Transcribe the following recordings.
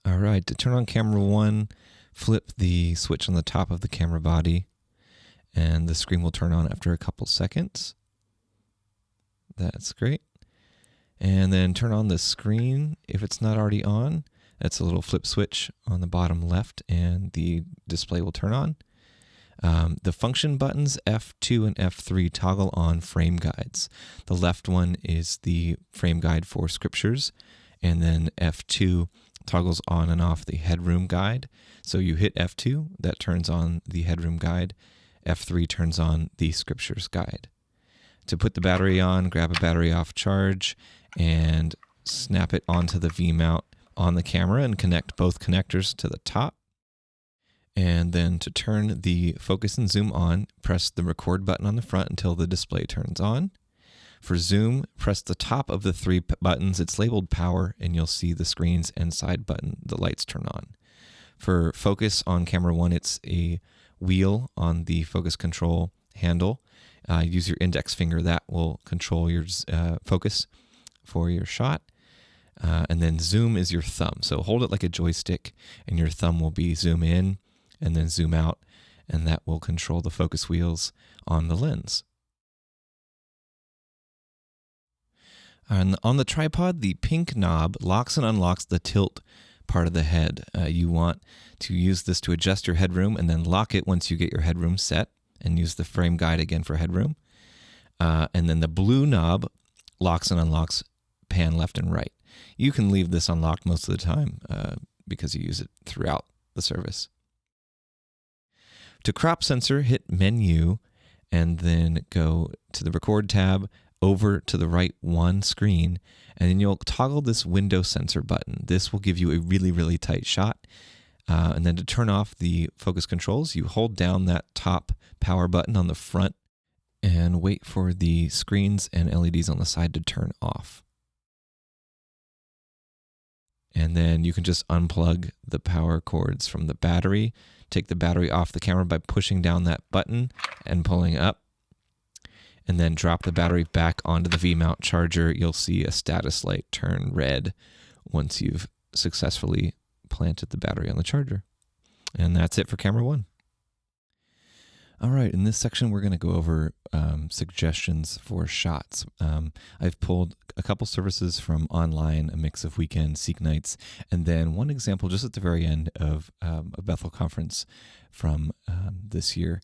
All right, to turn on camera one, flip the switch on the top of the camera body, and the screen will turn on after a couple seconds. That's great. And then turn on the screen if it's not already on. That's a little flip switch on the bottom left, and the display will turn on. The function buttons F2 and F3 toggle on frame guides. The left one is the frame guide for scriptures, and then F2 toggles on and off the headroom guide. So you hit F2, that turns on the headroom guide. F3 turns on the scriptures guide. To put the battery on, grab a battery off charge and snap it onto the V-mount on the camera and connect both connectors to the top. And then to turn the focus and zoom on, press the record button on the front until the display turns on. For zoom, press the top of the three buttons. It's labeled power, and you'll see the screens and side button, the lights turn on. For focus on camera one, it's a wheel on the focus control handle. Use your index finger. That will control your focus for your shot. And then zoom is your thumb. So hold it like a joystick, and your thumb will be zoom in and then zoom out, and that will control the focus wheels on the lens. And on the tripod, the pink knob locks and unlocks the tilt part of the head. You want to use this to adjust your headroom and then lock it once you get your headroom set, and use the frame guide again for headroom. And then the blue knob locks and unlocks pan left and right. You can leave this unlocked most of the time because you use it throughout the service. To crop sensor, hit menu and then go to the record tab, over to the right one screen, and then you'll toggle this window sensor button. This will give you a really, really tight shot. And then to turn off the focus controls, you hold down that top power button on the front and wait for the screens and LEDs on the side to turn off. And then you can just unplug the power cords from the battery. Take the battery off the camera by pushing down that button and pulling up. And then drop the battery back onto the V-mount charger. You'll see a status light turn red once you've successfully planted the battery on the charger. And that's it for camera one. All right, in this section, we're going to go over suggestions for shots. I've pulled a couple services from online, a mix of weekends, Seek nights, and then one example just at the very end of a Bethel conference from this year.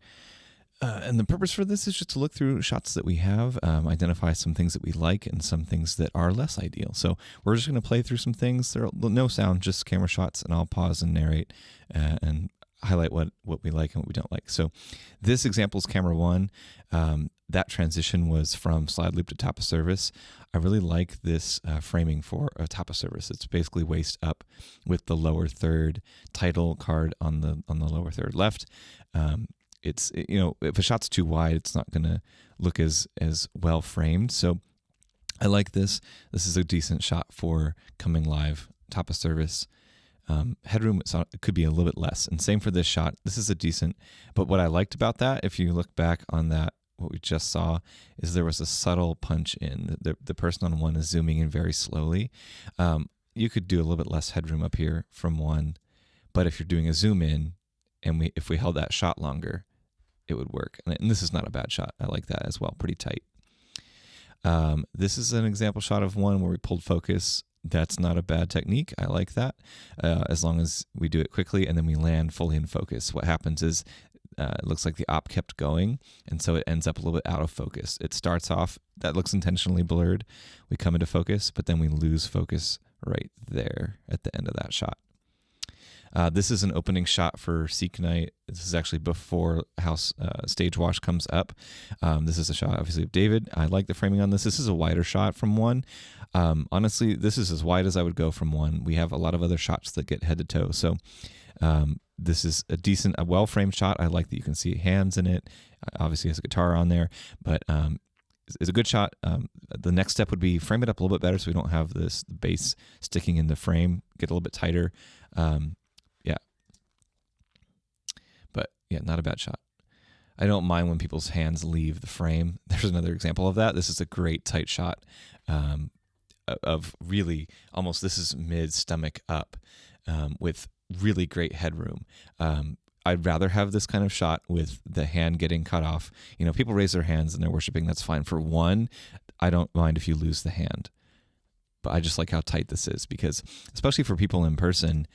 And the purpose for this is just to look through shots that we have, identify some things that we like and some things that are less ideal. So we're just going to play through some things. There are no sound, just camera shots, and I'll pause and narrate and highlight what we like and what we don't like. So this example is camera one. That transition was from slide loop to top of service. I really like this framing for a top of service. It's basically waist up with the lower third title card on the lower third left. It's, if a shot's too wide, it's not going to look as well framed. So I like this. This is a decent shot for coming live, top of service. Headroom, it could be a little bit less. And same for this shot. This is a decent, but what I liked about that, if you look back on that, what we just saw, is there was a subtle punch in. The person on one is zooming in very slowly. You could do a little bit less headroom up here from one, but if you're doing a zoom in, and if we held that shot longer, it would work. And this is not a bad shot. I like that as well, pretty tight. This is an example shot of one where we pulled focus. That's not a bad technique. I like that, as long as we do it quickly and then we land fully in focus. What happens is it looks like the op kept going, and so it ends up a little bit out of focus. It starts off, that looks intentionally blurred. We come into focus, but then we lose focus right there at the end of that shot. This is an opening shot for Seek Night. This is actually before House Stage Wash comes up. This is a shot, obviously, of David. I like the framing on this. This is a wider shot from one. Honestly, this is as wide as I would go from one. We have a lot of other shots that get head to toe. So this is a well-framed shot. I like that you can see hands in it. Obviously, has a guitar on there, but it's a good shot. The next step would be frame it up a little bit better so we don't have this bass sticking in the frame. Get a little bit tighter. Yeah, not a bad shot. I don't mind when people's hands leave the frame. There's another example of that. This is a great tight shot of really almost, this is mid-stomach up. with really great headroom. I'd rather have this kind of shot with the hand getting cut off. People raise their hands and they're worshiping. That's fine. For one, I don't mind if you lose the hand. But I just like how tight this is because, especially for people in person,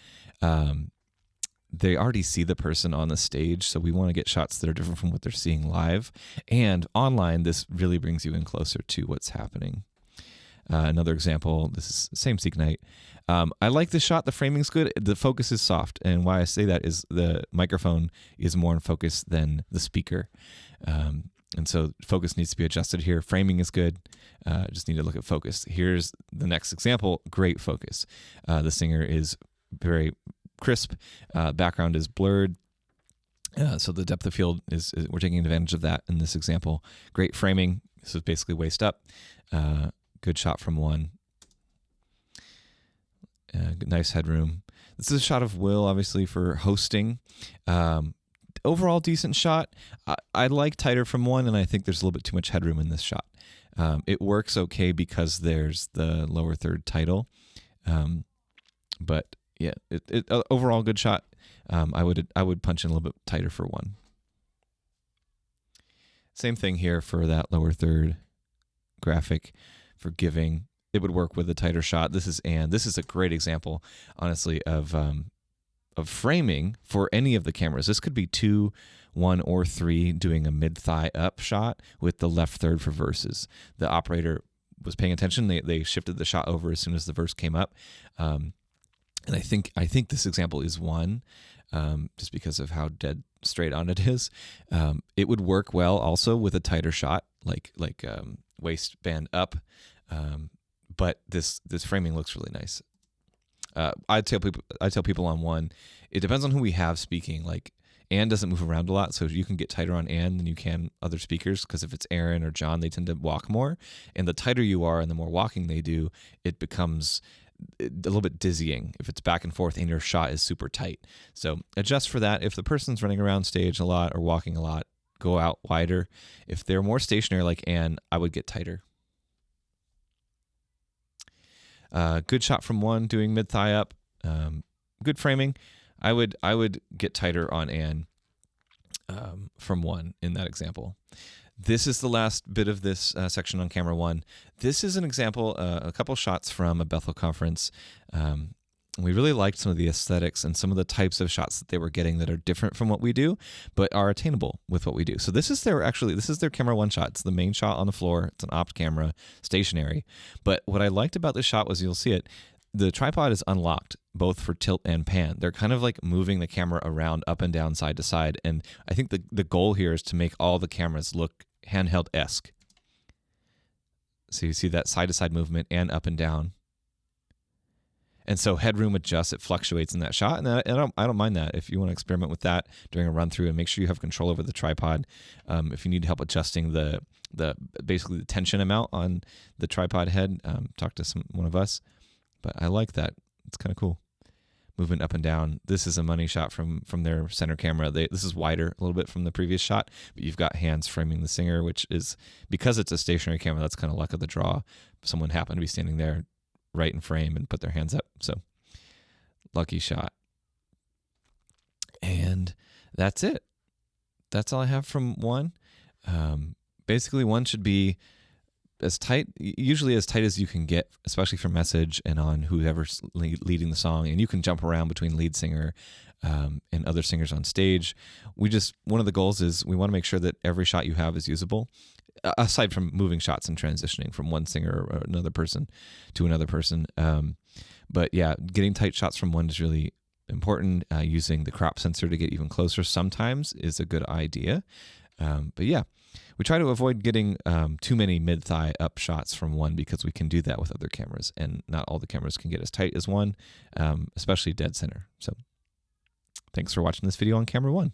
they already see the person on the stage. So we want to get shots that are different from what they're seeing live. And online, this really brings you in closer to what's happening. Another example, this is same Seek Night. I like the shot. The framing's good. The focus is soft. And why I say that is the microphone is more in focus than the speaker. And so focus needs to be adjusted here. Framing is good. Just need to look at focus. Here's the next example. Great focus. The singer is very crisp. Background is blurred. So the depth of field is we're taking advantage of that in this example. Great framing. This is basically waist up. Good shot from one. Nice headroom. This is a shot of Will, obviously, for hosting. Overall, decent shot. I like tighter from one, and I think there's a little bit too much headroom in this shot. It works okay because there's the lower third title. But yeah, overall good shot. I would punch in a little bit tighter for one. Same thing here for that lower third graphic for giving. It would work with a tighter shot. This is a great example, honestly, of framing for any of the cameras. This could be 2, 1, or 3 doing a mid-thigh up shot with the left third for verses. The operator was paying attention. They shifted the shot over as soon as the verse came up. And I think this example is one, just because of how dead straight on it is. It would work well also with a tighter shot, like waistband up. But this framing looks really nice. I tell people on one, it depends on who we have speaking. Like Ann doesn't move around a lot, so you can get tighter on Ann than you can other speakers, because if it's Aaron or John, they tend to walk more. And the tighter you are and the more walking they do, it becomes a little bit dizzying if it's back and forth and your shot is super tight. So adjust for that. If the person's running around stage a lot or walking a lot, go out wider. If they're more stationary like Ann, I would get tighter. Good shot from one, doing mid-thigh up. Good framing. I would get tighter on Ann from one in that example. This is the last bit of this section on camera one. This is an example, a couple shots from a Bethel conference. We really liked some of the aesthetics and some of the types of shots that they were getting that are different from what we do, but are attainable with what we do. So this is their camera one shot. It's the main shot on the floor. It's an opt camera, stationary. But what I liked about this shot was, you'll see it, the tripod is unlocked both for tilt and pan. They're kind of like moving the camera around up and down, side to side. And I think the goal here is to make all the cameras look handheld-esque. So you see that side to side movement and up and down. And so headroom adjusts, it fluctuates in that shot. And I don't mind that. If you want to experiment with that during a run through, and make sure you have control over the tripod. If you need help adjusting the basically the tension amount on the tripod head, talk to one of us. But I like that. It's kind of cool. Movement up and down. This is a money shot from their center camera. This is wider a little bit from the previous shot, but you've got hands framing the singer, which is, because it's a stationary camera, that's kind of luck of the draw. Someone happened to be standing there right in frame and put their hands up. So lucky shot. And that's it. That's all I have from one. Basically, one should be usually as tight as you can get, especially for message and on whoever's leading the song. And you can jump around between lead singer and other singers on stage. One of the goals is we want to make sure that every shot you have is usable, aside from moving shots and transitioning from one singer or another person to another person. But yeah, getting tight shots from one is really important. Using the crop sensor to get even closer sometimes is a good idea. But yeah, we try to avoid getting too many mid-thigh up shots from one, because we can do that with other cameras, and not all the cameras can get as tight as one, especially dead center. So thanks for watching this video on camera one.